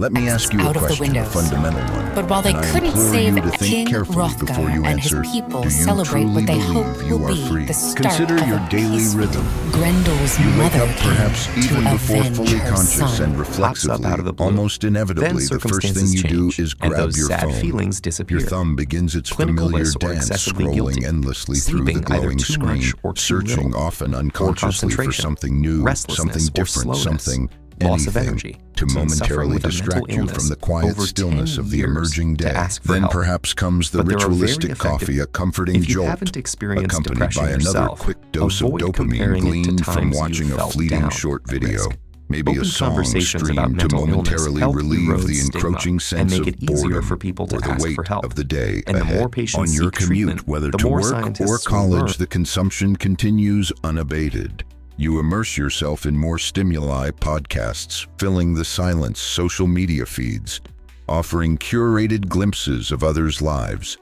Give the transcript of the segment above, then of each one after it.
Let me ask you a out of the question, a windows. fundamental one. But while they and I couldn't implore save you to think King carefully before you Hrothgar and his answer, people do you celebrate truly what they believe hope you will are be free? the start Consider of your a daily peaceful rhythm. Grendel's You wake mother up perhaps came even to before avenge fully her conscious son. and Pops up reflexively, out of the blue. almost inevitably, Then the first thing circumstances you do change, is and grab those your sad phone. feelings disappear. Your thumb begins its Clinical familiar bliss or dance, excessively scrolling guilty. endlessly through the Sleeping either glowing too screen, much or too searching little. often Poor unconsciously for concentration. something new, Restlessness something or different, slowness. something, Loss of anything, energy. to Suffering momentarily with a distract mental you illness from the quiet over stillness 10 of the years emerging to day. ask for Then help. perhaps comes the But there are very ritualistic effective- coffee, a comforting If you jolt, haven't experienced accompanied depression by another yourself, quick dose of avoid dopamine comparing it to gleaned from times you watching a felt fleeting down short at video. risk. Maybe a Open song conversations about streamed to mental illness momentarily help relieve erode the stigma encroaching and sense make of it easier boredom for people to or the ask weight for help. of the day And the ahead. more patients On your seek commute, treatment, whether the to more work or scientists will learn. college, the consumption continues unabated. You immerse yourself in more stimuli, podcasts, filling the silence, social media feeds, offering curated glimpses of others' lives,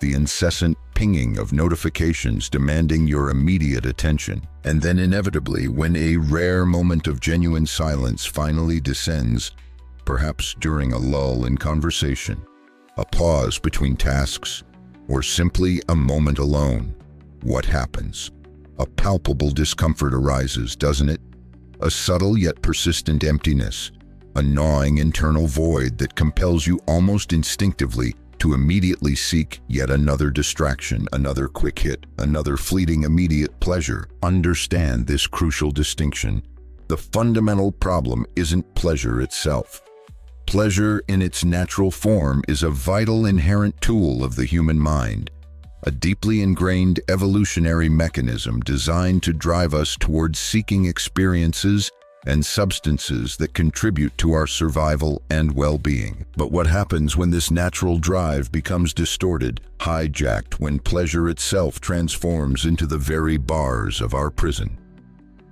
the incessant pinging of notifications demanding your immediate attention. And then inevitably, when a rare moment of genuine silence finally descends, perhaps during a lull in conversation, a pause between tasks, or simply a moment alone, what happens? A palpable discomfort arises, doesn't it? A subtle yet persistent emptiness, a gnawing internal void that compels you almost instinctively to immediately seek yet another distraction, another quick hit, another fleeting immediate pleasure. Understand this crucial distinction. The fundamental problem isn't pleasure itself. Pleasure in its natural form is a vital inherent tool of the human mind, a deeply ingrained evolutionary mechanism designed to drive us towards seeking experiences and substances that contribute to our survival and well-being. But what happens when this natural drive becomes distorted, hijacked, when pleasure itself transforms into the very bars of our prison?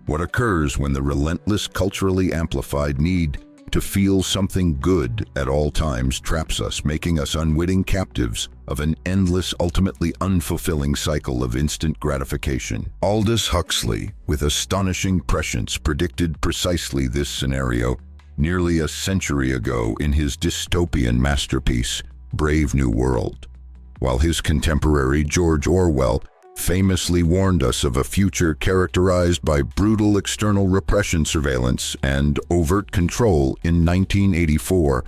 What occurs when the relentless, culturally amplified need to feel something good at all times traps us, making us unwitting captives of an endless, ultimately unfulfilling cycle of instant gratification? Aldous Huxley, with astonishing prescience, predicted precisely this scenario nearly a century ago in his dystopian masterpiece, Brave New World, while his contemporary George Orwell famously warned us of a future characterized by brutal external repression, surveillance, and overt control in 1984.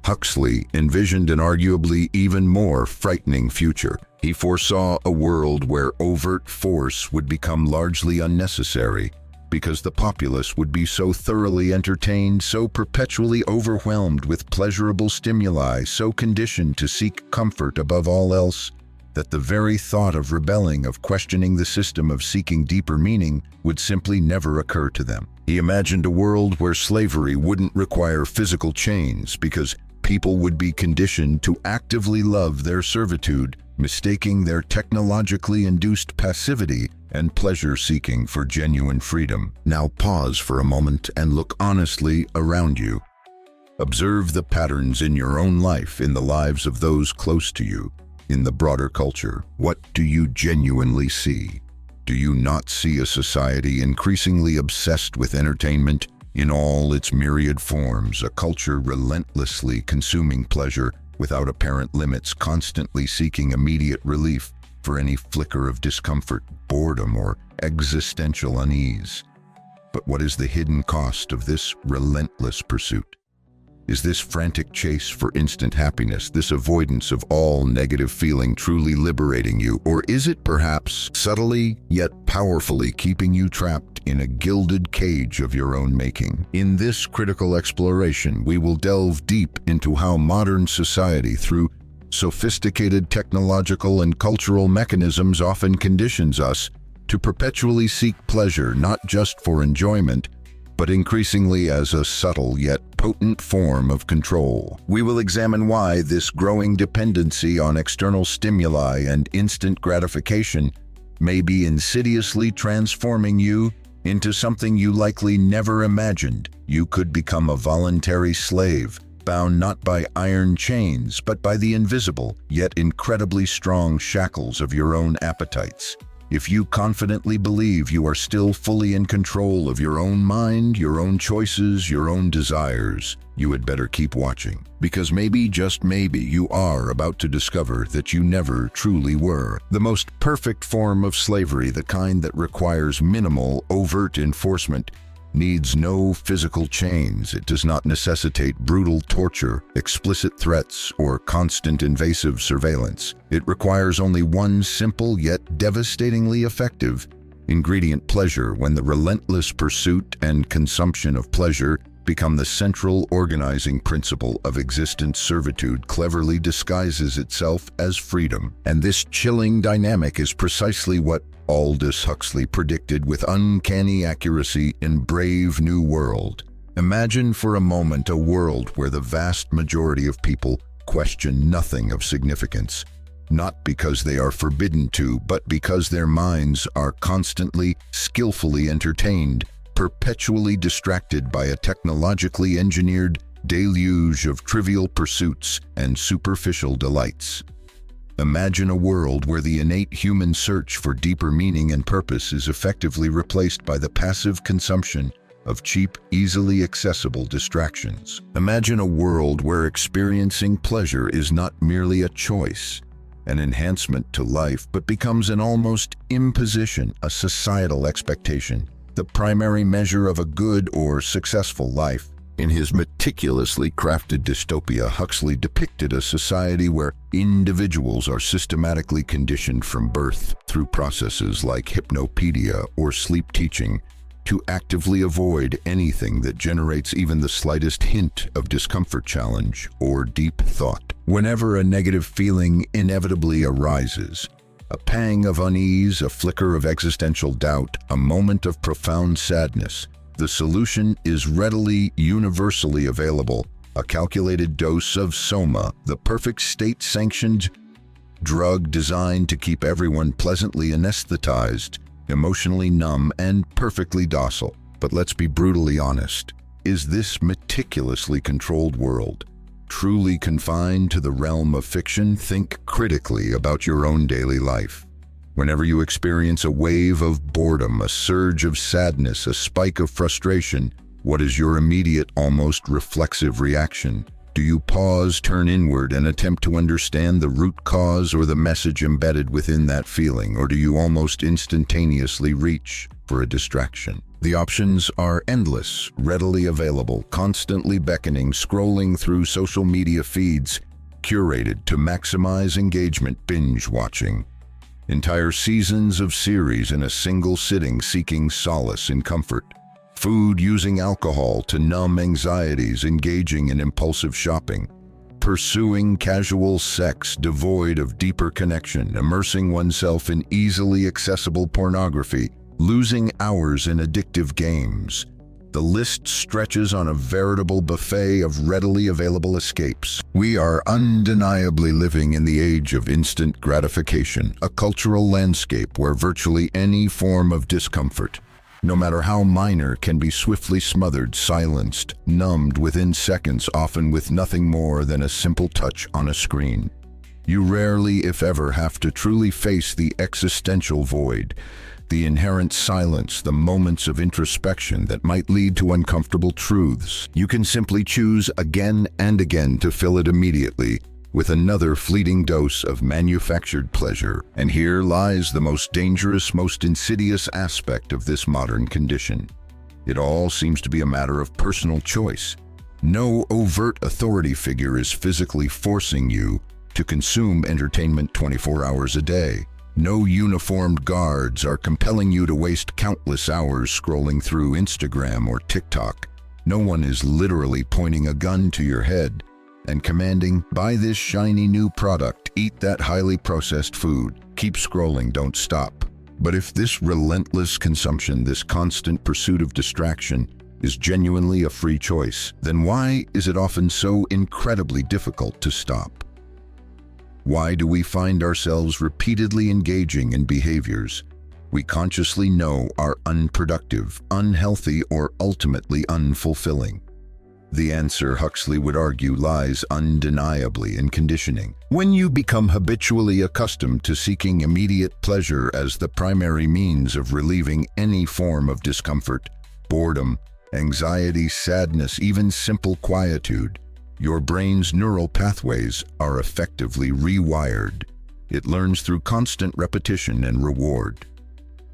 Huxley envisioned an arguably even more frightening future. He foresaw a world where overt force would become largely unnecessary because the populace would be so thoroughly entertained, so perpetually overwhelmed with pleasurable stimuli, so conditioned to seek comfort above all else, that the very thought of rebelling, of questioning the system, of seeking deeper meaning, would simply never occur to them. He imagined a world where slavery wouldn't require physical chains because people would be conditioned to actively love their servitude, mistaking their technologically induced passivity and pleasure-seeking for genuine freedom. Now pause for a moment and look honestly around you. Observe the patterns in your own life, in the lives of those close to you, in the broader culture. What do you genuinely see? Do you not see a society increasingly obsessed with entertainment in all its myriad forms, a culture relentlessly consuming pleasure without apparent limits, constantly seeking immediate relief for any flicker of discomfort, boredom, or existential unease? But what is the hidden cost of this relentless pursuit? Is this frantic chase for instant happiness, this avoidance of all negative feeling, truly liberating you? Or is it perhaps subtly yet powerfully keeping you trapped in a gilded cage of your own making? In this critical exploration, we will delve deep into how modern society, through sophisticated technological and cultural mechanisms, often conditions us to perpetually seek pleasure, not just for enjoyment, but increasingly as a subtle yet potent form of control. We will examine why this growing dependency on external stimuli and instant gratification may be insidiously transforming you into something you likely never imagined. You could become a voluntary slave, bound not by iron chains, but by the invisible, yet incredibly strong shackles of your own appetites. If you confidently believe you are still fully in control of your own mind, your own choices, your own desires, you had better keep watching. Because maybe, just maybe, you are about to discover that you never truly were. The most perfect form of slavery, the kind that requires minimal, overt enforcement, needs no physical chains. It does not necessitate brutal torture, explicit threats, or constant invasive surveillance. It requires only one simple yet devastatingly effective ingredient: pleasure. When the relentless pursuit and consumption of pleasure become the central organizing principle of existence, servitude cleverly disguises itself as freedom. And this chilling dynamic is precisely what Aldous Huxley predicted with uncanny accuracy in Brave New World. Imagine for a moment a world where the vast majority of people question nothing of significance, not because they are forbidden to, but because their minds are constantly, skillfully entertained, perpetually distracted by a technologically engineered deluge of trivial pursuits and superficial delights. Imagine a world where the innate human search for deeper meaning and purpose is effectively replaced by the passive consumption of cheap, easily accessible distractions. Imagine a world where experiencing pleasure is not merely a choice, an enhancement to life, but becomes an almost imposition, a societal expectation, the primary measure of a good or successful life. In his meticulously crafted dystopia, Huxley depicted a society where individuals are systematically conditioned from birth through processes like hypnopedia or sleep teaching to actively avoid anything that generates even the slightest hint of discomfort, challenge, or deep thought. Whenever a negative feeling inevitably arises, a pang of unease, a flicker of existential doubt, a moment of profound sadness, the solution is readily, universally available: a calculated dose of Soma, the perfect state-sanctioned drug designed to keep everyone pleasantly anesthetized, emotionally numb, and perfectly docile. But let's be brutally honest. Is this meticulously controlled world truly confined to the realm of fiction? Think critically about your own daily life. Whenever you experience a wave of boredom, a surge of sadness, a spike of frustration, what is your immediate, almost reflexive reaction? Do you pause, turn inward, and attempt to understand the root cause or the message embedded within that feeling? Or do you almost instantaneously reach for a distraction? The options are endless, readily available, constantly beckoning, scrolling through social media feeds, curated to maximize engagement, binge watching entire seasons of series in a single sitting, seeking solace in comfort. Food, using alcohol to numb anxieties, engaging in impulsive shopping. Pursuing casual sex devoid of deeper connection, immersing oneself in easily accessible pornography, losing hours in addictive games. The list stretches on a veritable buffet of readily available escapes. We are undeniably living in the age of instant gratification, a cultural landscape where virtually any form of discomfort, no matter how minor, can be swiftly smothered, silenced, numbed within seconds, often with nothing more than a simple touch on a screen. You rarely, if ever, have to truly face the existential void, the inherent silence, the moments of introspection that might lead to uncomfortable truths. You can simply choose again and again to fill it immediately with another fleeting dose of manufactured pleasure. And here lies the most dangerous, most insidious aspect of this modern condition. It all seems to be a matter of personal choice. No overt authority figure is physically forcing you to consume entertainment 24 hours a day. No uniformed guards are compelling you to waste countless hours scrolling through Instagram or TikTok. No one is literally pointing a gun to your head and commanding, buy this shiny new product, eat that highly processed food, keep scrolling, don't stop. But if this relentless consumption, this constant pursuit of distraction, is genuinely a free choice, then why is it often so incredibly difficult to stop? Why do we find ourselves repeatedly engaging in behaviors we consciously know are unproductive, unhealthy, or ultimately unfulfilling? The answer, Huxley would argue, lies undeniably in conditioning. When you become habitually accustomed to seeking immediate pleasure as the primary means of relieving any form of discomfort, boredom, anxiety, sadness, even simple quietude, your brain's neural pathways are effectively rewired. It learns through constant repetition and reward.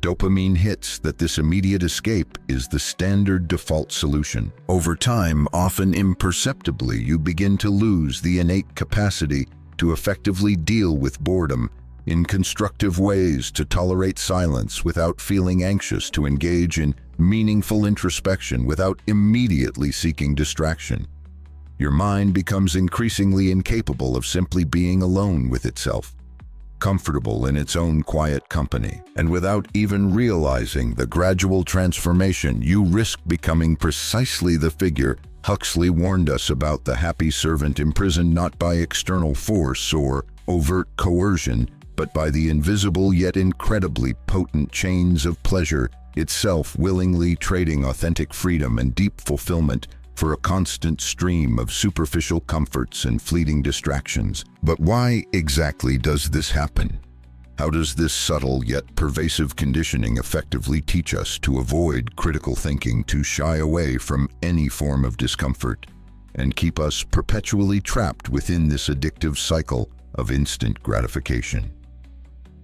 Dopamine hits that this immediate escape is the standard default solution. Over time, often imperceptibly, you begin to lose the innate capacity to effectively deal with boredom in constructive ways, to tolerate silence without feeling anxious, to engage in meaningful introspection without immediately seeking distraction. Your mind becomes increasingly incapable of simply being alone with itself, comfortable in its own quiet company. And without even realizing the gradual transformation, you risk becoming precisely the figure Huxley warned us about: the happy servant imprisoned not by external force or overt coercion, but by the invisible yet incredibly potent chains of pleasure itself, willingly trading authentic freedom and deep fulfillment for a constant stream of superficial comforts and fleeting distractions. But why exactly does this happen? How does this subtle yet pervasive conditioning effectively teach us to avoid critical thinking, to shy away from any form of discomfort, and keep us perpetually trapped within this addictive cycle of instant gratification?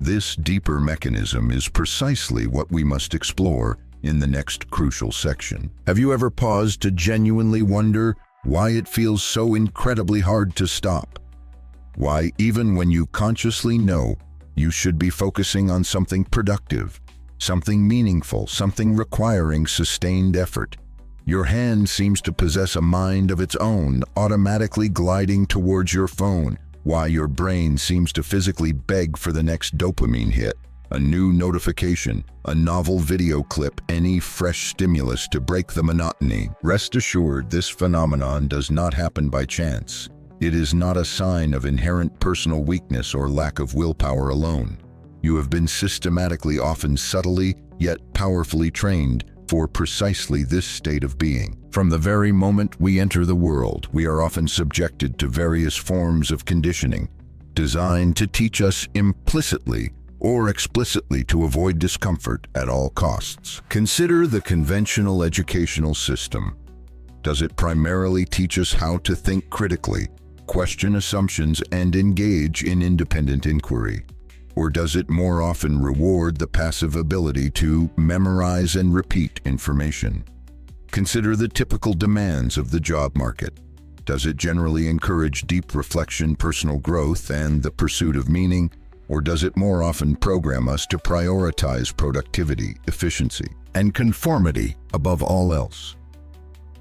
This deeper mechanism is precisely what we must explore in the next crucial section. Have you ever paused to genuinely wonder why it feels so incredibly hard to stop? Why, even when you consciously know you should be focusing on something productive, something meaningful, something requiring sustained effort, your hand seems to possess a mind of its own, automatically gliding towards your phone? Why your brain seems to physically beg for the next dopamine hit, a new notification, a novel video clip, any fresh stimulus to break the monotony? Rest assured, this phenomenon does not happen by chance. It is not a sign of inherent personal weakness or lack of willpower alone. You have been systematically, often subtly, yet powerfully trained for precisely this state of being. From the very moment we enter the world, we are often subjected to various forms of conditioning, designed to teach us implicitly or explicitly to avoid discomfort at all costs. Consider the conventional educational system. Does it primarily teach us how to think critically, question assumptions, and engage in independent inquiry? Or does it more often reward the passive ability to memorize and repeat information? Consider the typical demands of the job market. Does it generally encourage deep reflection, personal growth, and the pursuit of meaning? Or does it more often program us to prioritize productivity, efficiency, and conformity above all else?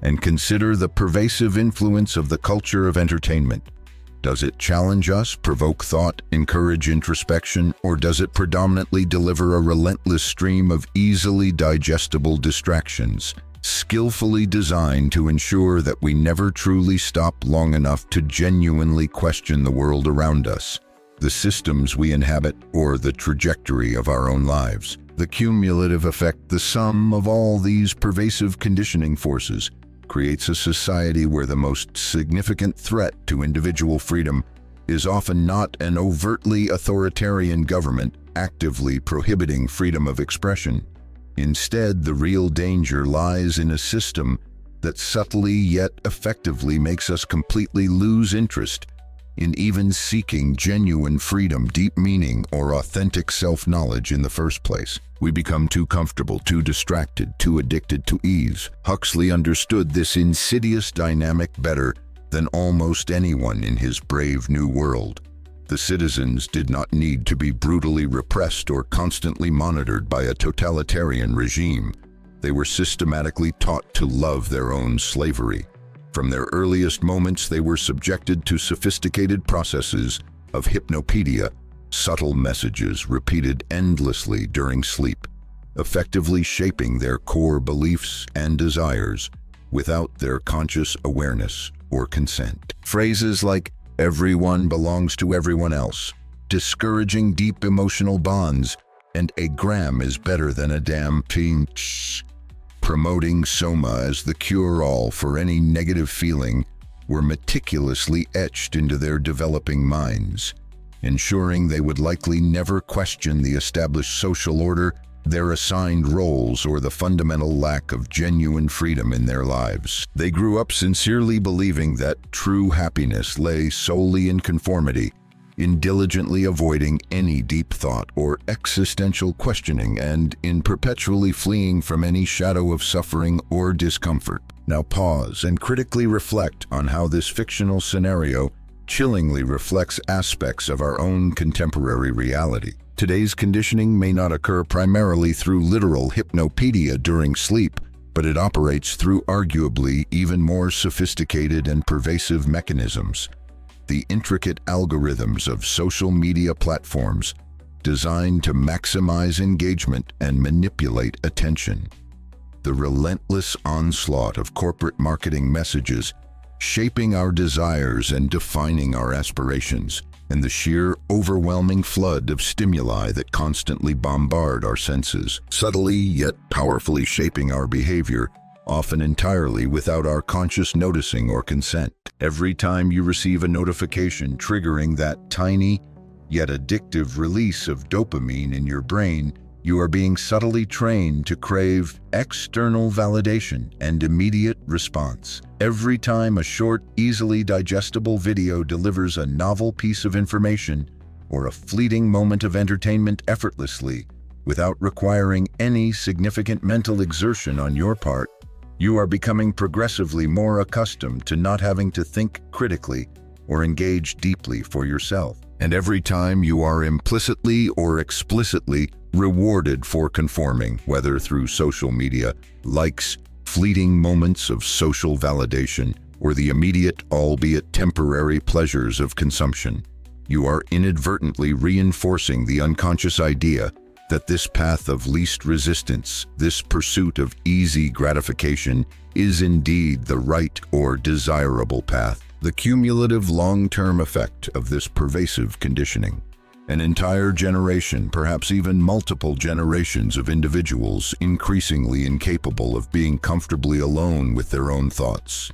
And consider the pervasive influence of the culture of entertainment. Does it challenge us, provoke thought, encourage introspection, or does it predominantly deliver a relentless stream of easily digestible distractions, skillfully designed to ensure that we never truly stop long enough to genuinely question the world around us, the systems we inhabit, or the trajectory of our own lives? The cumulative effect, the sum of all these pervasive conditioning forces, creates a society where the most significant threat to individual freedom is often not an overtly authoritarian government actively prohibiting freedom of expression. Instead, the real danger lies in a system that subtly yet effectively makes us completely lose interest in even seeking genuine freedom, deep meaning, or authentic self-knowledge in the first place. We become too comfortable, too distracted, too addicted to ease. Huxley understood this insidious dynamic better than almost anyone in his brave new world. The citizens did not need to be brutally repressed or constantly monitored by a totalitarian regime. They were systematically taught to love their own slavery. From their earliest moments, they were subjected to sophisticated processes of hypnopedia, subtle messages repeated endlessly during sleep, effectively shaping their core beliefs and desires without their conscious awareness or consent. Phrases like "everyone belongs to everyone else," discouraging deep emotional bonds, and "a gram is better than a damn thing," promoting Soma as the cure-all for any negative feeling, were meticulously etched into their developing minds, ensuring they would likely never question the established social order, their assigned roles, or the fundamental lack of genuine freedom in their lives. They grew up sincerely believing that true happiness lay solely in conformity, in diligently avoiding any deep thought or existential questioning, and in perpetually fleeing from any shadow of suffering or discomfort. Now pause and critically reflect on how this fictional scenario chillingly reflects aspects of our own contemporary reality. Today's conditioning may not occur primarily through literal hypnopedia during sleep, but it operates through arguably even more sophisticated and pervasive mechanisms. The intricate algorithms of social media platforms designed to maximize engagement and manipulate attention. The relentless onslaught of corporate marketing messages shaping our desires and defining our aspirations, and the sheer overwhelming flood of stimuli that constantly bombard our senses, subtly yet powerfully shaping our behavior, often entirely without our conscious noticing or consent. Every time you receive a notification triggering that tiny yet addictive release of dopamine in your brain, you are being subtly trained to crave external validation and immediate response. Every time a short, easily digestible video delivers a novel piece of information or a fleeting moment of entertainment effortlessly, without requiring any significant mental exertion on your part, you are becoming progressively more accustomed to not having to think critically or engage deeply for yourself. And every time you are implicitly or explicitly rewarded for conforming, whether through social media, likes, fleeting moments of social validation, or the immediate, albeit temporary, pleasures of consumption, you are inadvertently reinforcing the unconscious idea that this path of least resistance, this pursuit of easy gratification, is indeed the right or desirable path. The cumulative long-term effect of this pervasive conditioning. An entire generation, perhaps even multiple generations of individuals increasingly incapable of being comfortably alone with their own thoughts.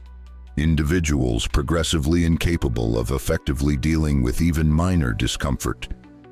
Individuals progressively incapable of effectively dealing with even minor discomfort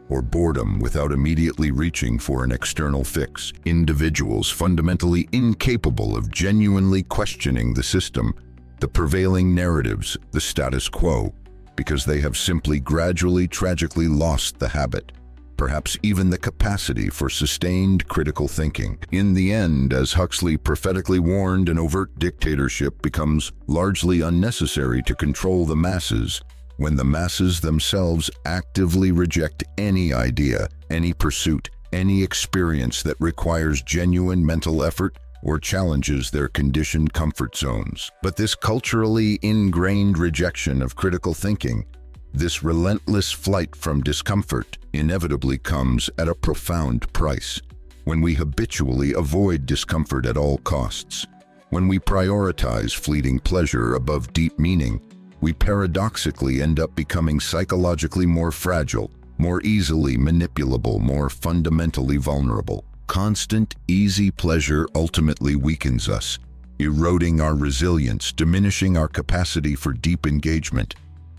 or boredom without immediately reaching for an external fix. Individuals fundamentally incapable of genuinely questioning the system, the prevailing narratives, the status quo, because they have simply gradually, tragically lost the habit, perhaps even the capacity for sustained critical thinking. In the end, as Huxley prophetically warned, an overt dictatorship becomes largely unnecessary to control the masses when the masses themselves actively reject any idea, any pursuit, any experience that requires genuine mental effort or challenges their conditioned comfort zones. But this culturally ingrained rejection of critical thinking, this relentless flight from discomfort, inevitably comes at a profound price. When we habitually avoid discomfort at all costs, when we prioritize fleeting pleasure above deep meaning, we paradoxically end up becoming psychologically more fragile, more easily manipulable, more fundamentally vulnerable. Constant, easy pleasure ultimately weakens us, eroding our resilience, diminishing our capacity for deep engagement,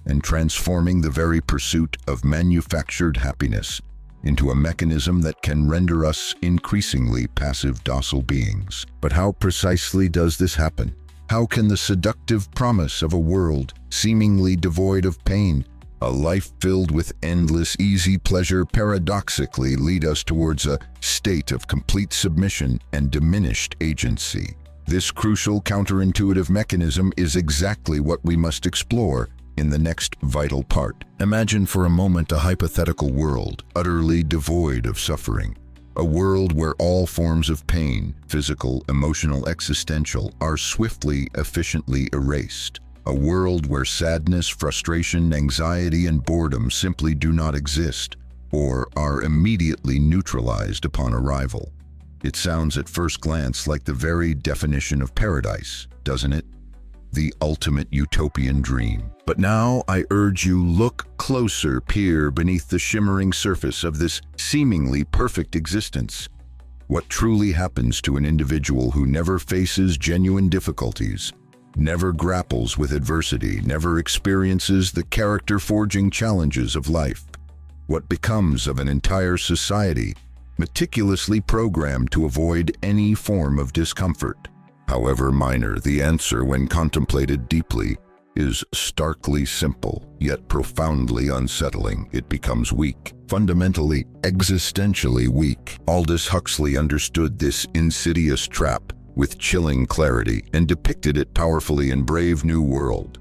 and transforming the very pursuit of manufactured happiness into a mechanism that can render us increasingly passive, docile beings. But how precisely does this happen? How can the seductive promise of a world seemingly devoid of pain, a life filled with endless easy pleasure, paradoxically lead us towards a state of complete submission and diminished agency? This crucial counterintuitive mechanism is exactly what we must explore in the next vital part. Imagine for a moment a hypothetical world, utterly devoid of suffering. A world where all forms of pain, physical, emotional, existential, are swiftly, efficiently erased. A world where sadness, frustration, anxiety, and boredom simply do not exist, or are immediately neutralized upon arrival. It sounds at first glance like the very definition of paradise, doesn't it? The ultimate utopian dream. But now I urge you, look closer, peer beneath the shimmering surface of this seemingly perfect existence. What truly happens to an individual who never faces genuine difficulties, never grapples with adversity, never experiences the character-forging challenges of life? What becomes of an entire society meticulously programmed to avoid any form of discomfort? However minor, the answer, when contemplated deeply, is starkly simple, yet profoundly unsettling. It becomes weak, fundamentally, existentially weak. Aldous Huxley understood this insidious trap with chilling clarity and depicted it powerfully in Brave New World.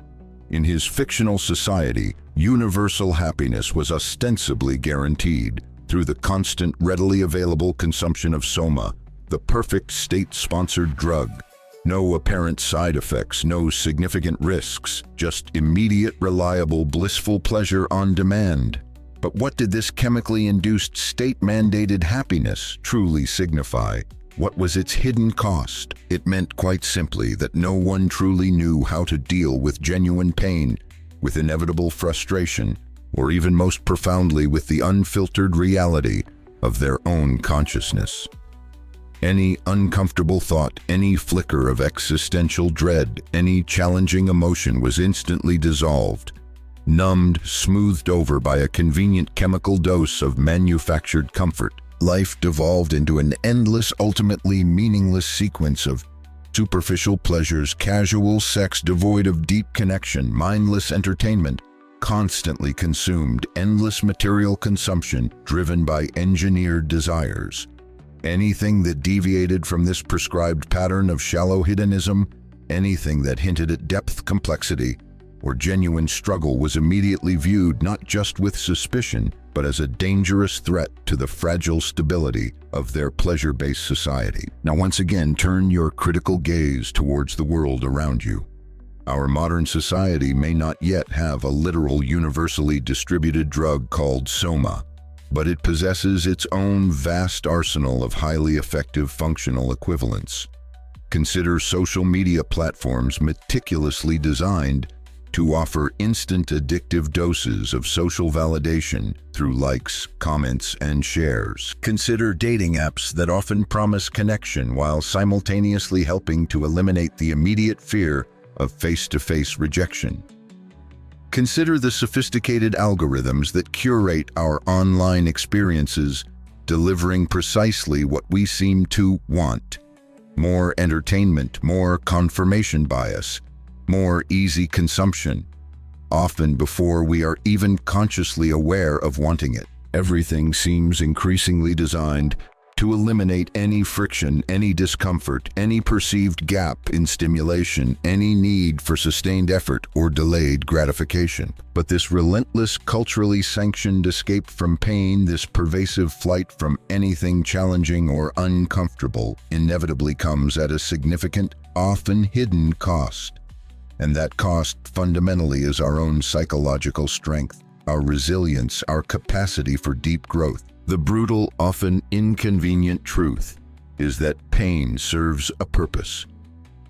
In his fictional society, universal happiness was ostensibly guaranteed through the constant, readily available consumption of Soma, the perfect state-sponsored drug. No apparent side effects, no significant risks, just immediate, reliable, blissful pleasure on demand. But what did this chemically induced, state-mandated happiness truly signify? What was its hidden cost? It meant, quite simply, that no one truly knew how to deal with genuine pain, with inevitable frustration, or even most profoundly with the unfiltered reality of their own consciousness. Any uncomfortable thought, any flicker of existential dread, any challenging emotion was instantly dissolved, numbed, smoothed over by a convenient chemical dose of manufactured comfort. Life devolved into an endless, ultimately meaningless sequence of superficial pleasures, casual sex devoid of deep connection, mindless entertainment, constantly consumed, endless material consumption driven by engineered desires. Anything that deviated from this prescribed pattern of shallow hedonism, anything that hinted at depth, complexity, or genuine struggle was immediately viewed not just with suspicion, but as a dangerous threat to the fragile stability of their pleasure-based society. Now, once again, turn your critical gaze towards the world around you. Our modern society may not yet have a literal, universally distributed drug called Soma, but it possesses its own vast arsenal of highly effective functional equivalents. Consider social media platforms meticulously designed to offer instant addictive doses of social validation through likes, comments, and shares. Consider dating apps that often promise connection while simultaneously helping to eliminate the immediate fear of face-to-face rejection. Consider the sophisticated algorithms that curate our online experiences, delivering precisely what we seem to want: more entertainment, more confirmation bias, more easy consumption, often before we are even consciously aware of wanting it. Everything seems increasingly designed to eliminate any friction, any discomfort, any perceived gap in stimulation, any need for sustained effort or delayed gratification. But this relentless, culturally sanctioned escape from pain, this pervasive flight from anything challenging or uncomfortable, inevitably comes at a significant, often hidden cost. And that cost fundamentally is our own psychological strength, our resilience, our capacity for deep growth. The brutal, often inconvenient truth is that pain serves a purpose.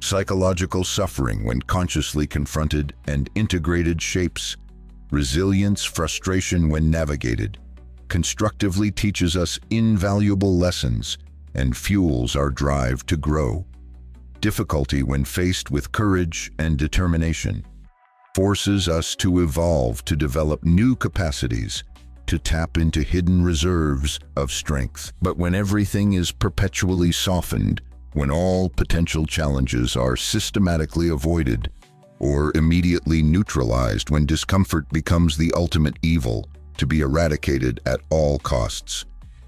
Psychological suffering, when consciously confronted and integrated, shapes resilience. Frustration, when navigated, constructively teaches us invaluable lessons and fuels our drive to grow. Difficulty, when faced with courage and determination, forces us to evolve, to develop new capacities, to tap into hidden reserves of strength. But when everything is perpetually softened, when all potential challenges are systematically avoided or immediately neutralized, when discomfort becomes the ultimate evil to be eradicated at all costs,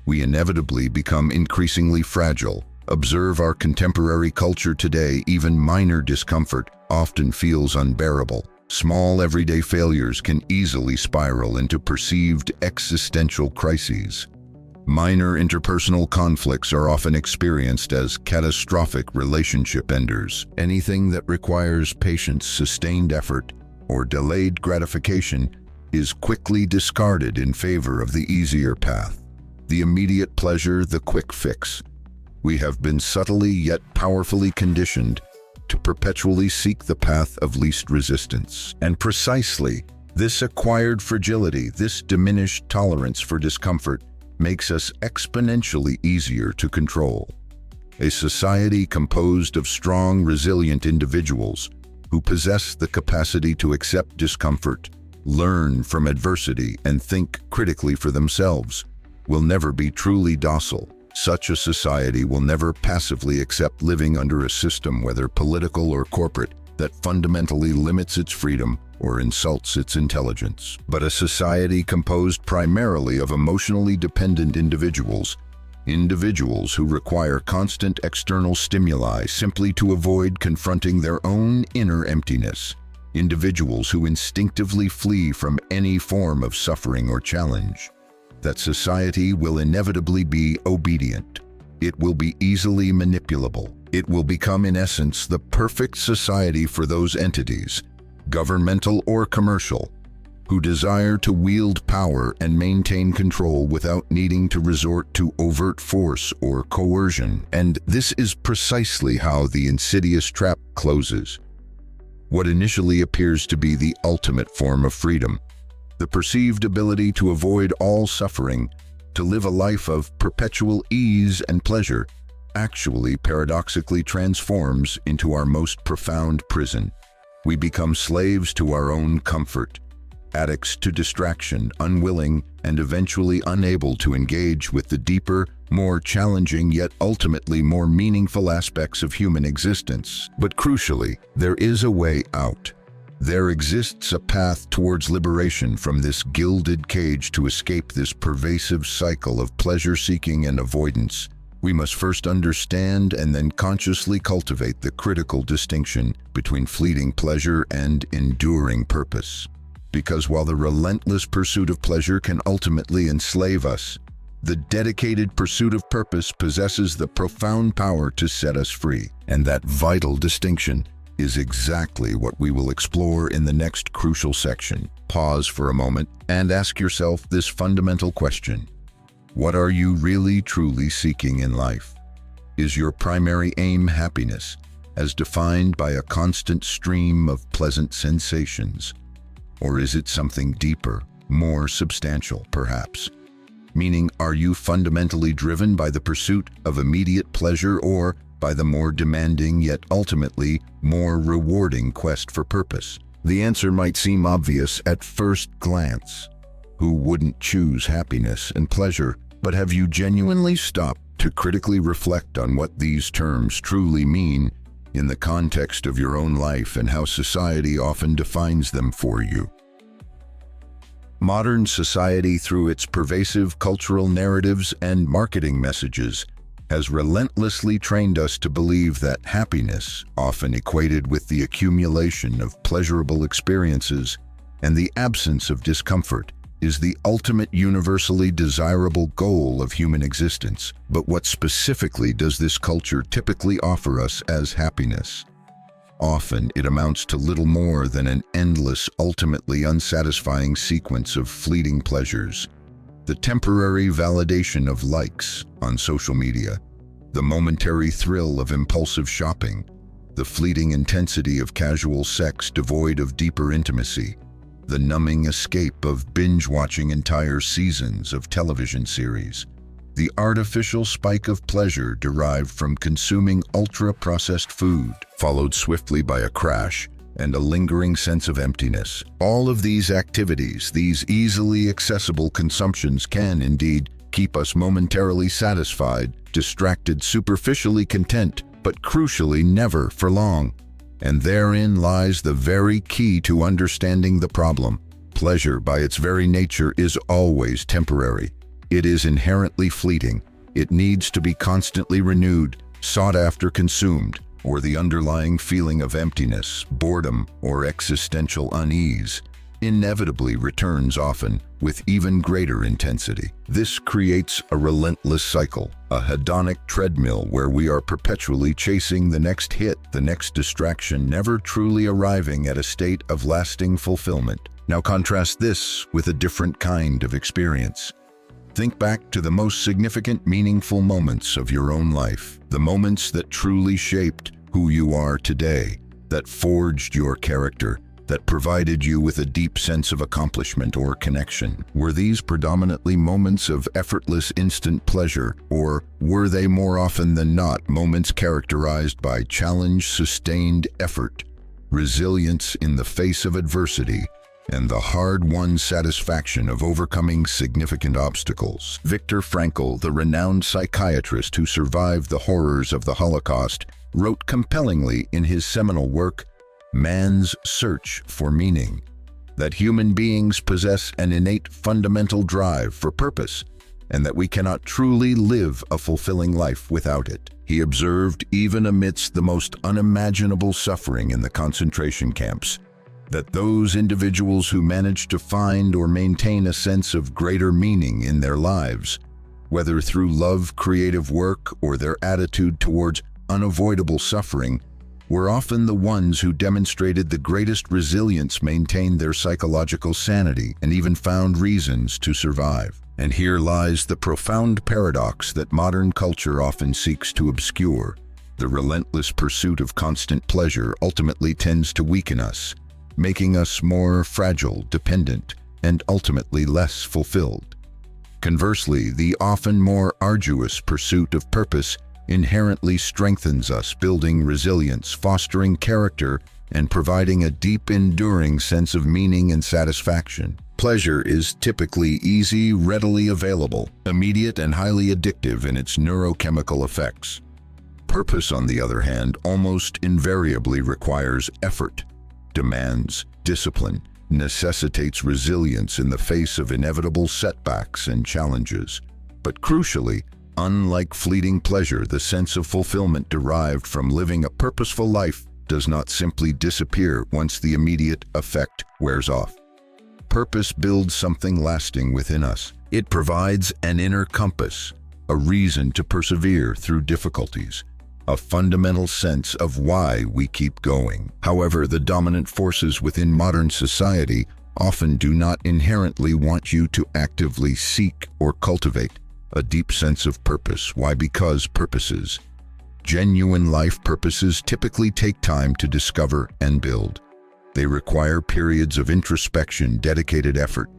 we inevitably become increasingly fragile. Observe our contemporary culture today. Even minor discomfort often feels unbearable. Small everyday failures can easily spiral into perceived existential crises. Minor interpersonal conflicts are often experienced as catastrophic relationship enders. Anything that requires patience, sustained effort, or delayed gratification is quickly discarded in favor of the easier path, the immediate pleasure, the quick fix. We have been subtly yet powerfully conditioned to perpetually seek the path of least resistance. And precisely this acquired fragility, this diminished tolerance for discomfort, makes us exponentially easier to control. A society composed of strong, resilient individuals who possess the capacity to accept discomfort, learn from adversity, and think critically for themselves will never be truly docile. Such a society will never passively accept living under a system, whether political or corporate, that fundamentally limits its freedom or insults its intelligence. But a society composed primarily of emotionally dependent individuals who require constant external stimuli simply to avoid confronting their own inner emptiness, individuals who instinctively flee from any form of suffering or challenge. That society will inevitably be obedient. It will be easily manipulable. It will become, in essence, the perfect society for those entities, governmental or commercial, who desire to wield power and maintain control without needing to resort to overt force or coercion. And this is precisely how the insidious trap closes. What initially appears to be the ultimate form of freedom, the perceived ability to avoid all suffering, to live a life of perpetual ease and pleasure, actually paradoxically transforms into our most profound prison. We become slaves to our own comfort, addicts to distraction, unwilling and eventually unable to engage with the deeper, more challenging yet ultimately more meaningful aspects of human existence. But crucially, there is a way out. There exists a path towards liberation from this gilded cage. To escape this pervasive cycle of pleasure-seeking and avoidance, we must first understand and then consciously cultivate the critical distinction between fleeting pleasure and enduring purpose. Because while the relentless pursuit of pleasure can ultimately enslave us, the dedicated pursuit of purpose possesses the profound power to set us free. And that vital distinction is exactly what we will explore in the next crucial section. Pause for a moment and ask yourself this fundamental question. What are you really truly seeking in life? Is your primary aim happiness, as defined by a constant stream of pleasant sensations? Or is it something deeper, more substantial, perhaps? Meaning, are you fundamentally driven by the pursuit of immediate pleasure or by the more demanding yet ultimately more rewarding quest for purpose? The answer might seem obvious at first glance. Who wouldn't choose happiness and pleasure? But have you genuinely stopped to critically reflect on what these terms truly mean in the context of your own life and how society often defines them for you? Modern society, through its pervasive cultural narratives and marketing messages, has relentlessly trained us to believe that happiness, often equated with the accumulation of pleasurable experiences and the absence of discomfort, is the ultimate universally desirable goal of human existence. But what specifically does this culture typically offer us as happiness? Often it amounts to little more than an endless, ultimately unsatisfying sequence of fleeting pleasures. The temporary validation of likes on social media, the momentary thrill of impulsive shopping, the fleeting intensity of casual sex devoid of deeper intimacy, the numbing escape of binge-watching entire seasons of television series, the artificial spike of pleasure derived from consuming ultra-processed food, followed swiftly by a crash and a lingering sense of emptiness. All of these activities, these easily accessible consumptions, can indeed keep us momentarily satisfied, distracted, superficially content, but crucially never for long. And therein lies the very key to understanding the problem. Pleasure, by its very nature, is always temporary. It is inherently fleeting. It needs to be constantly renewed, sought after, consumed, or the underlying feeling of emptiness, boredom, or existential unease inevitably returns, often with even greater intensity. This creates a relentless cycle, a hedonic treadmill where we are perpetually chasing the next hit, the next distraction, never truly arriving at a state of lasting fulfillment. Now contrast this with a different kind of experience. Think back to the most significant, meaningful moments of your own life, the moments that truly shaped who you are today, that forged your character, that provided you with a deep sense of accomplishment or connection? Were these predominantly moments of effortless instant pleasure, or were they more often than not moments characterized by challenge, sustained effort, resilience in the face of adversity, and the hard-won satisfaction of overcoming significant obstacles? Viktor Frankl, the renowned psychiatrist who survived the horrors of the Holocaust, wrote compellingly in his seminal work, Man's Search for Meaning, that human beings possess an innate fundamental drive for purpose, and that we cannot truly live a fulfilling life without it. He observed, even amidst the most unimaginable suffering in the concentration camps, that those individuals who managed to find or maintain a sense of greater meaning in their lives, whether through love, creative work, or their attitude towards unavoidable suffering, were often the ones who demonstrated the greatest resilience, maintained their psychological sanity, and even found reasons to survive. And here lies the profound paradox that modern culture often seeks to obscure. The relentless pursuit of constant pleasure ultimately tends to weaken us, making us more fragile, dependent, and ultimately less fulfilled. Conversely, the often more arduous pursuit of purpose inherently strengthens us, building resilience, fostering character, and providing a deep, enduring sense of meaning and satisfaction. Pleasure is typically easy, readily available, immediate, and highly addictive in its neurochemical effects. Purpose, on the other hand, almost invariably requires effort, demands discipline, necessitates resilience in the face of inevitable setbacks and challenges. But crucially, unlike fleeting pleasure, the sense of fulfillment derived from living a purposeful life does not simply disappear once the immediate effect wears off. Purpose builds something lasting within us. It provides an inner compass, a reason to persevere through difficulties, a fundamental sense of why we keep going. However, the dominant forces within modern society often do not inherently want you to actively seek or cultivate a deep sense of purpose. Why? Because purposes, genuine life purposes, typically take time to discover and build. They require periods of introspection, dedicated effort,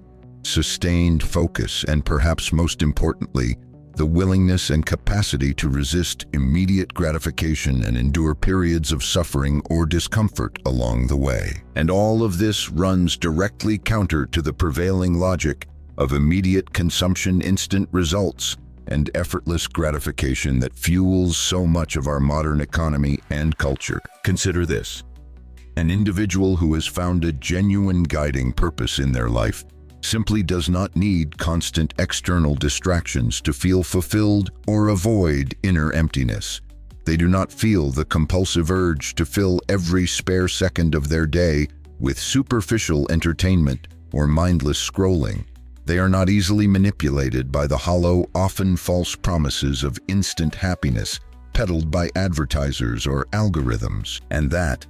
sustained focus, and perhaps most importantly, the willingness and capacity to resist immediate gratification and endure periods of suffering or discomfort along the way. And all of this runs directly counter to the prevailing logic of immediate consumption, instant results, and effortless gratification that fuels so much of our modern economy and culture. Consider this: an individual who has found a genuine guiding purpose in their life simply does not need constant external distractions to feel fulfilled or avoid inner emptiness. They do not feel the compulsive urge to fill every spare second of their day with superficial entertainment or mindless scrolling. They are not easily manipulated by the hollow, often false promises of instant happiness peddled by advertisers or algorithms. And that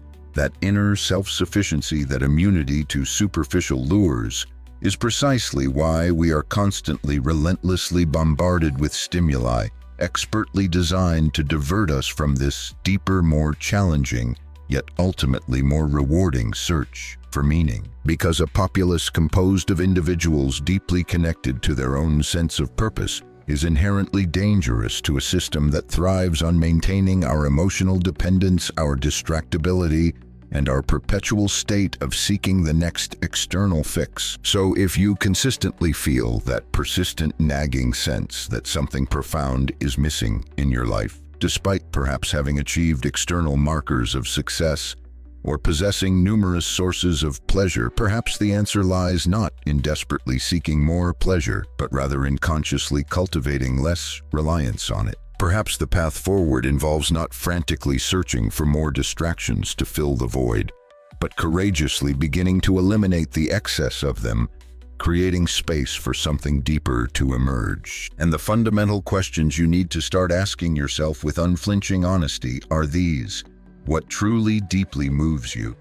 inner self-sufficiency, that immunity to superficial lures, is precisely why we are constantly, relentlessly bombarded with stimuli, expertly designed to divert us from this deeper, more challenging, yet ultimately more rewarding search for meaning. Because a populace composed of individuals deeply connected to their own sense of purpose is inherently dangerous to a system that thrives on maintaining our emotional dependence, our distractibility, and our perpetual state of seeking the next external fix. So if you consistently feel that persistent nagging sense that something profound is missing in your life, despite perhaps having achieved external markers of success or possessing numerous sources of pleasure, perhaps the answer lies not in desperately seeking more pleasure, but rather in consciously cultivating less reliance on it. Perhaps the path forward involves not frantically searching for more distractions to fill the void, but courageously beginning to eliminate the excess of them, creating space for something deeper to emerge. And the fundamental questions you need to start asking yourself with unflinching honesty are these: what truly deeply moves you?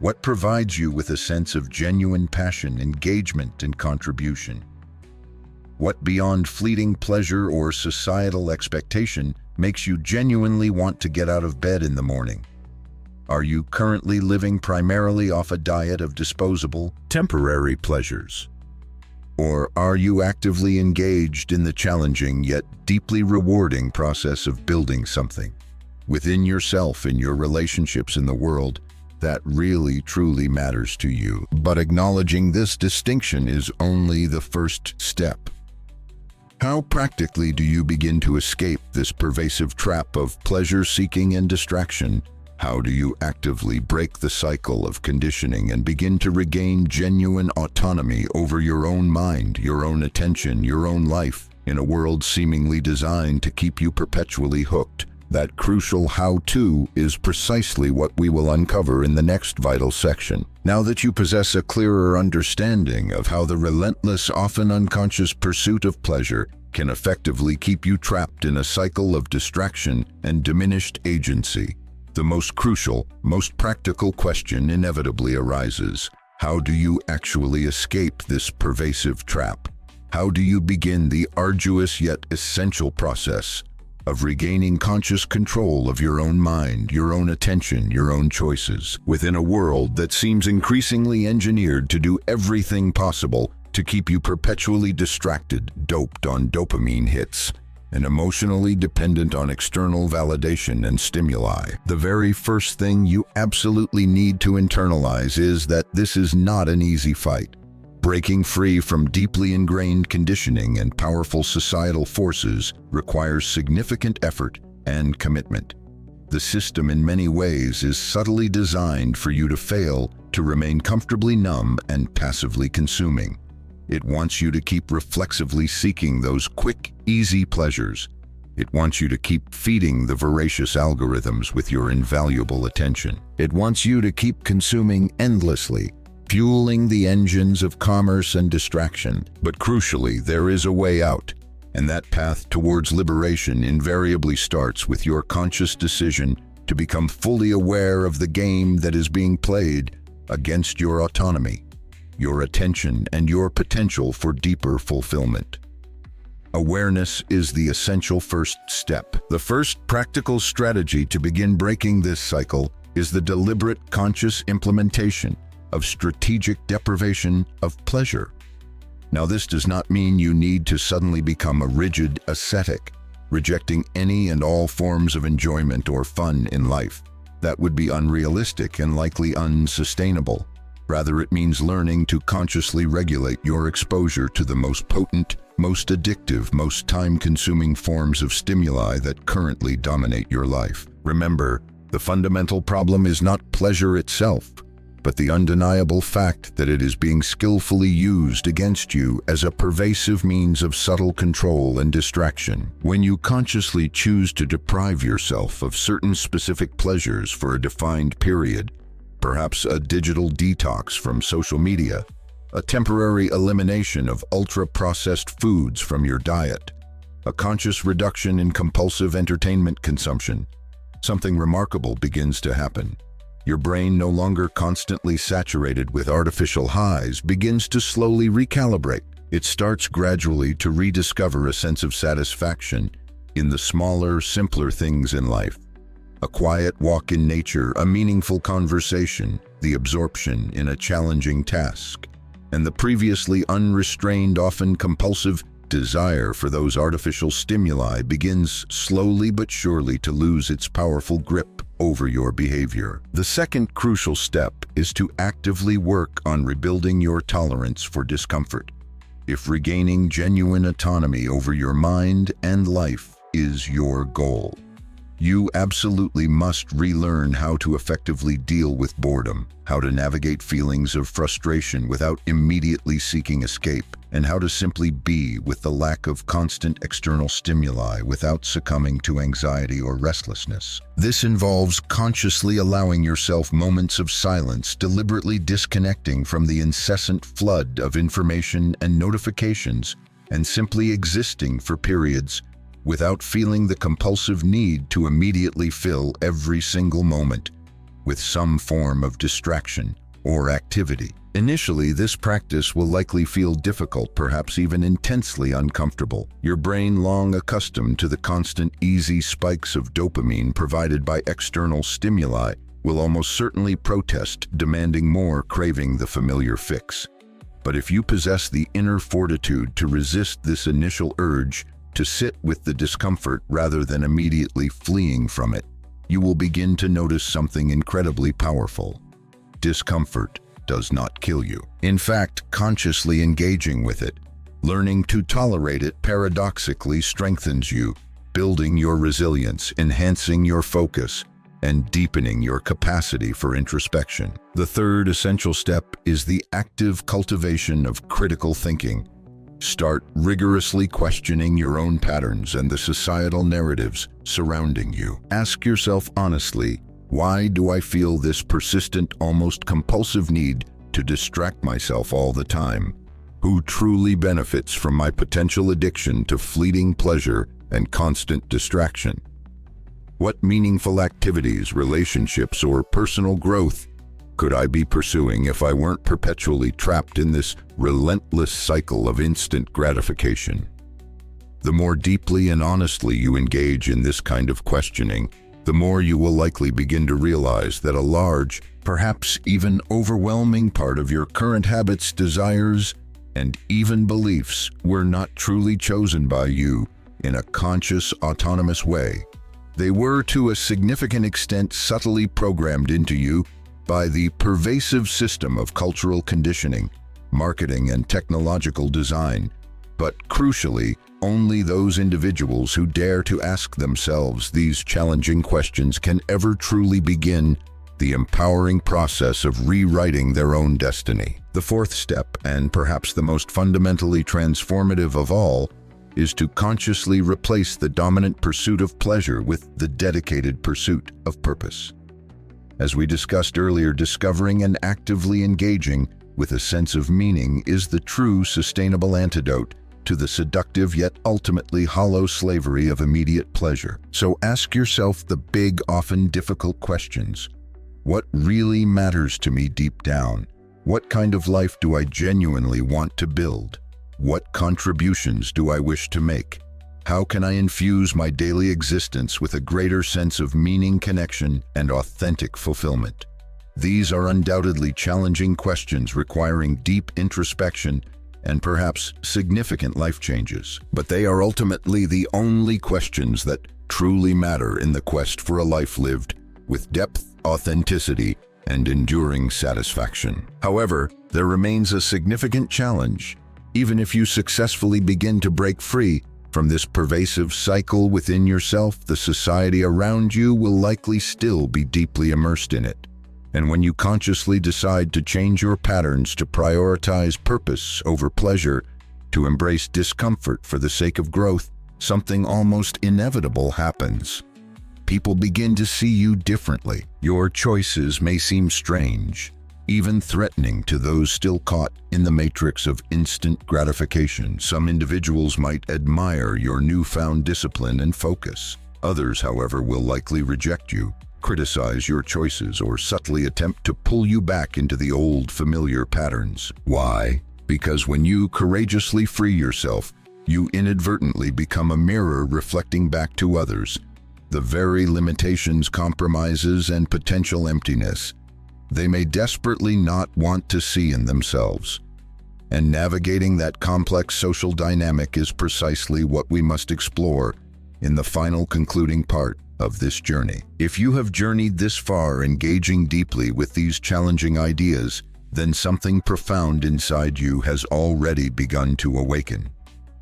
What provides you with a sense of genuine passion, engagement, and contribution? What beyond fleeting pleasure or societal expectation makes you genuinely want to get out of bed in the morning? Are you currently living primarily off a diet of disposable, temporary pleasures? Or are you actively engaged in the challenging yet deeply rewarding process of building something within yourself, in your relationships, in the world that really truly matters to you? But acknowledging this distinction is only the first step. How practically do you begin to escape this pervasive trap of pleasure-seeking and distraction? How do you actively break the cycle of conditioning and begin to regain genuine autonomy over your own mind, your own attention, your own life, in a world seemingly designed to keep you perpetually hooked? That crucial how-to is precisely what we will uncover in the next vital section. Now that you possess a clearer understanding of how the relentless, often unconscious pursuit of pleasure can effectively keep you trapped in a cycle of distraction and diminished agency, the most crucial, most practical question inevitably arises. How do you actually escape this pervasive trap? How do you begin the arduous yet essential process of regaining conscious control of your own mind, your own attention, your own choices, within a world that seems increasingly engineered to do everything possible to keep you perpetually distracted, doped on dopamine hits, and emotionally dependent on external validation and stimuli? The very first thing you absolutely need to internalize is that this is not an easy fight. Breaking free from deeply ingrained conditioning and powerful societal forces requires significant effort and commitment. The system in many ways is subtly designed for you to fail, to remain comfortably numb and passively consuming. It wants you to keep reflexively seeking those quick, easy pleasures. It wants you to keep feeding the voracious algorithms with your invaluable attention. It wants you to keep consuming endlessly, fueling the engines of commerce and distraction. But crucially, there is a way out, and that path towards liberation invariably starts with your conscious decision to become fully aware of the game that is being played against your autonomy, your attention, and your potential for deeper fulfillment. Awareness is the essential first step. The first practical strategy to begin breaking this cycle is the deliberate, conscious implementation of strategic deprivation of pleasure. Now, this does not mean you need to suddenly become a rigid ascetic, rejecting any and all forms of enjoyment or fun in life. That would be unrealistic and likely unsustainable. Rather, it means learning to consciously regulate your exposure to the most potent, most addictive, most time-consuming forms of stimuli that currently dominate your life. Remember, the fundamental problem is not pleasure itself, but the undeniable fact that it is being skillfully used against you as a pervasive means of subtle control and distraction. When you consciously choose to deprive yourself of certain specific pleasures for a defined period, perhaps a digital detox from social media, a temporary elimination of ultra-processed foods from your diet, a conscious reduction in compulsive entertainment consumption, something remarkable begins to happen. Your brain, no longer constantly saturated with artificial highs, begins to slowly recalibrate. It starts gradually to rediscover a sense of satisfaction in the smaller, simpler things in life. A quiet walk in nature, a meaningful conversation, the absorption in a challenging task, and the previously unrestrained, often compulsive desire for those artificial stimuli begins slowly but surely to lose its powerful grip over your behavior. The second crucial step is to actively work on rebuilding your tolerance for discomfort. If regaining genuine autonomy over your mind and life is your goal, you absolutely must relearn how to effectively deal with boredom, how to navigate feelings of frustration without immediately seeking escape, and how to simply be with the lack of constant external stimuli without succumbing to anxiety or restlessness. This involves consciously allowing yourself moments of silence, deliberately disconnecting from the incessant flood of information and notifications, and simply existing for periods without feeling the compulsive need to immediately fill every single moment with some form of distraction or activity. Initially, this practice will likely feel difficult, perhaps even intensely uncomfortable. Your brain, long accustomed to the constant, easy spikes of dopamine provided by external stimuli, will almost certainly protest, demanding more, craving the familiar fix. But if you possess the inner fortitude to resist this initial urge, to sit with the discomfort rather than immediately fleeing from it, you will begin to notice something incredibly powerful. Discomfort does not kill you. In fact, consciously engaging with it, learning to tolerate it paradoxically strengthens you, building your resilience, enhancing your focus, and deepening your capacity for introspection. The third essential step is the active cultivation of critical thinking. Start rigorously questioning your own patterns and the societal narratives surrounding you. Ask yourself honestly, why do I feel this persistent, almost compulsive need to distract myself all the time? Who truly benefits from my potential addiction to fleeting pleasure and constant distraction? What meaningful activities, relationships, or personal growth could I be pursuing if I weren't perpetually trapped in this relentless cycle of instant gratification? The more deeply and honestly you engage in this kind of questioning, the more you will likely begin to realize that a large, perhaps even overwhelming part of your current habits, desires, and even beliefs were not truly chosen by you in a conscious, autonomous way. They were, to a significant extent, subtly programmed into you by the pervasive system of cultural conditioning, marketing, and technological design. But crucially, only those individuals who dare to ask themselves these challenging questions can ever truly begin the empowering process of rewriting their own destiny. The fourth step, and perhaps the most fundamentally transformative of all, is to consciously replace the dominant pursuit of pleasure with the dedicated pursuit of purpose. As we discussed earlier, discovering and actively engaging with a sense of meaning is the true sustainable antidote to the seductive yet ultimately hollow slavery of immediate pleasure. So ask yourself the big, often difficult questions. What really matters to me deep down? What kind of life do I genuinely want to build? What contributions do I wish to make? How can I infuse my daily existence with a greater sense of meaning, connection, and authentic fulfillment? These are undoubtedly challenging questions requiring deep introspection and perhaps significant life changes. But they are ultimately the only questions that truly matter in the quest for a life lived with depth, authenticity, and enduring satisfaction. However, there remains a significant challenge. Even if you successfully begin to break free from this pervasive cycle within yourself, the society around you will likely still be deeply immersed in it. And when you consciously decide to change your patterns, to prioritize purpose over pleasure, to embrace discomfort for the sake of growth, something almost inevitable happens. People begin to see you differently. Your choices may seem strange, even threatening to those still caught in the matrix of instant gratification. Some individuals might admire your newfound discipline and focus. Others, however, will likely reject you, criticize your choices, or subtly attempt to pull you back into the old familiar patterns. Why? Because when you courageously free yourself, you inadvertently become a mirror reflecting back to others the very limitations, compromises, and potential emptiness they may desperately not want to see in themselves. And navigating that complex social dynamic is precisely what we must explore in the final concluding part of this journey. If you have journeyed this far, engaging deeply with these challenging ideas, then something profound inside you has already begun to awaken.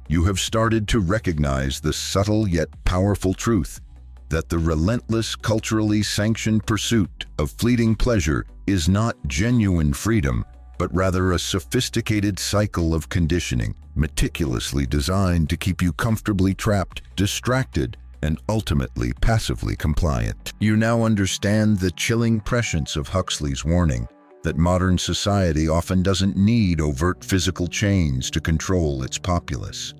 You have started to recognize the subtle yet powerful truth that the relentless, culturally sanctioned pursuit of fleeting pleasure is not genuine freedom, but rather a sophisticated cycle of conditioning, meticulously designed to keep you comfortably trapped, distracted, and ultimately passively compliant. You now understand the chilling prescience of Huxley's warning that modern society often doesn't need overt physical chains to control its populace.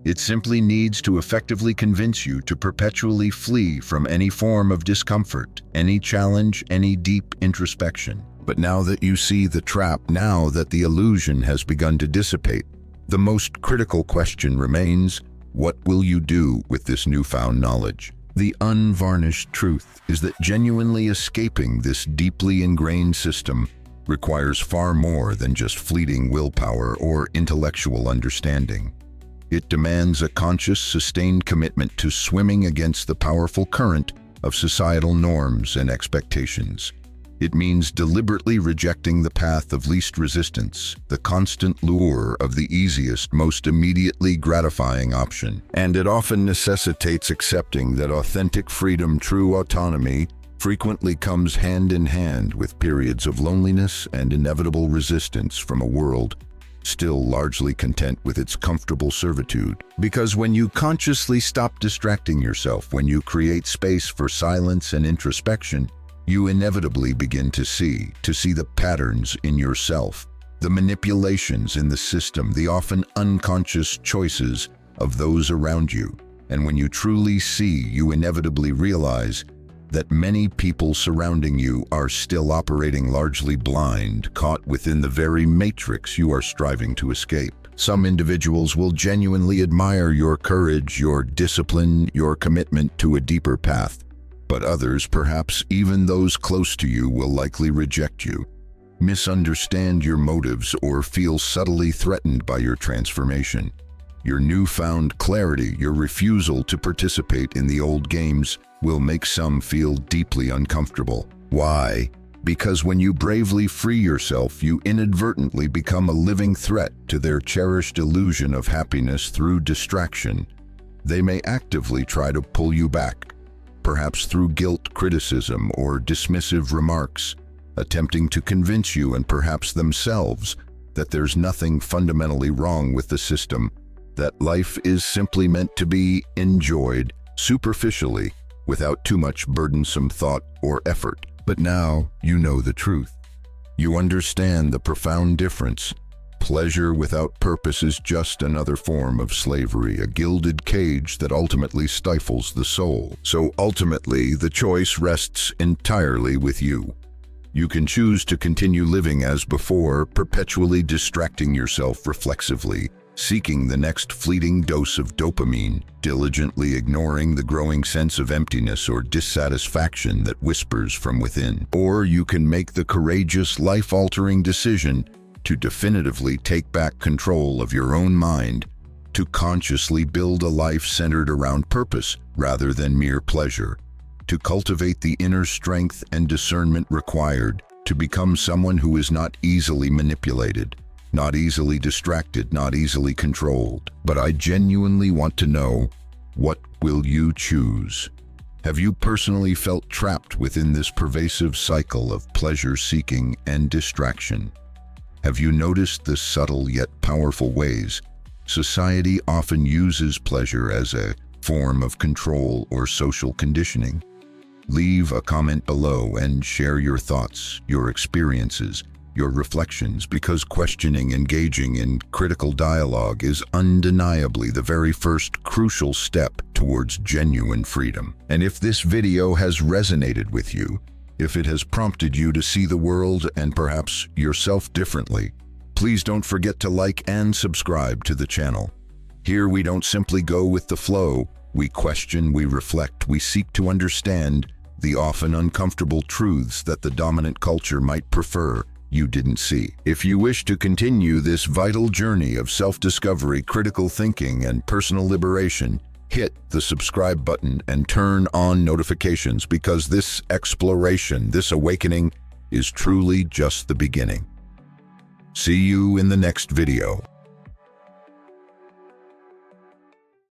It simply needs to effectively convince you to perpetually flee from any form of discomfort, any challenge, any deep introspection. But now that you see the trap, now that the illusion has begun to dissipate, the most critical question remains: what will you do with this newfound knowledge? The unvarnished truth is that genuinely escaping this deeply ingrained system requires far more than just fleeting willpower or intellectual understanding. It demands a conscious, sustained commitment to swimming against the powerful current of societal norms and expectations. It means deliberately rejecting the path of least resistance, the constant lure of the easiest, most immediately gratifying option. And it often necessitates accepting that authentic freedom, true autonomy, frequently comes hand in hand with periods of loneliness and inevitable resistance from a world still largely content with its comfortable servitude. Because when you consciously stop distracting yourself, when you create space for silence and introspection, you inevitably begin to see the patterns in yourself, the manipulations in the system, the often unconscious choices of those around you. And when you truly see, you inevitably realize that many people surrounding you are still operating largely blind, caught within the very matrix you are striving to escape. Some individuals will genuinely admire your courage, your discipline, your commitment to a deeper path. But others, perhaps even those close to you, will likely reject you, misunderstand your motives, or feel subtly threatened by your transformation. Your newfound clarity, your refusal to participate in the old games, will make some feel deeply uncomfortable. Why? Because when you bravely free yourself, you inadvertently become a living threat to their cherished illusion of happiness through distraction. They may actively try to pull you back, perhaps through guilt, criticism, or dismissive remarks, attempting to convince you and perhaps themselves that there's nothing fundamentally wrong with the system, that life is simply meant to be enjoyed superficially without too much burdensome thought or effort. But now you know the truth. You understand the profound difference. Pleasure without purpose is just another form of slavery, a gilded cage that ultimately stifles the soul. So ultimately, the choice rests entirely with you. You can choose to continue living as before, perpetually distracting yourself reflexively, seeking the next fleeting dose of dopamine, diligently ignoring the growing sense of emptiness or dissatisfaction that whispers from within. Or you can make the courageous, life-altering decision to definitively take back control of your own mind, to consciously build a life centered around purpose rather than mere pleasure, to cultivate the inner strength and discernment required to become someone who is not easily manipulated, not easily distracted, not easily controlled. But I genuinely want to know, what will you choose? Have you personally felt trapped within this pervasive cycle of pleasure-seeking and distraction? Have you noticed the subtle yet powerful ways society often uses pleasure as a form of control or social conditioning? Leave a comment below and share your thoughts, your experiences, your reflections, because questioning, engaging in critical dialogue is undeniably the very first crucial step towards genuine freedom. And if this video has resonated with you, if it has prompted you to see the world and perhaps yourself differently, please don't forget to like and subscribe to the channel. Here we don't simply go with the flow, we question, we reflect, we seek to understand the often uncomfortable truths that the dominant culture might prefer you didn't see. If you wish to continue this vital journey of self-discovery, critical thinking, and personal liberation, hit the subscribe button and turn on notifications, because this exploration, this awakening, is truly just the beginning. See you in the next video.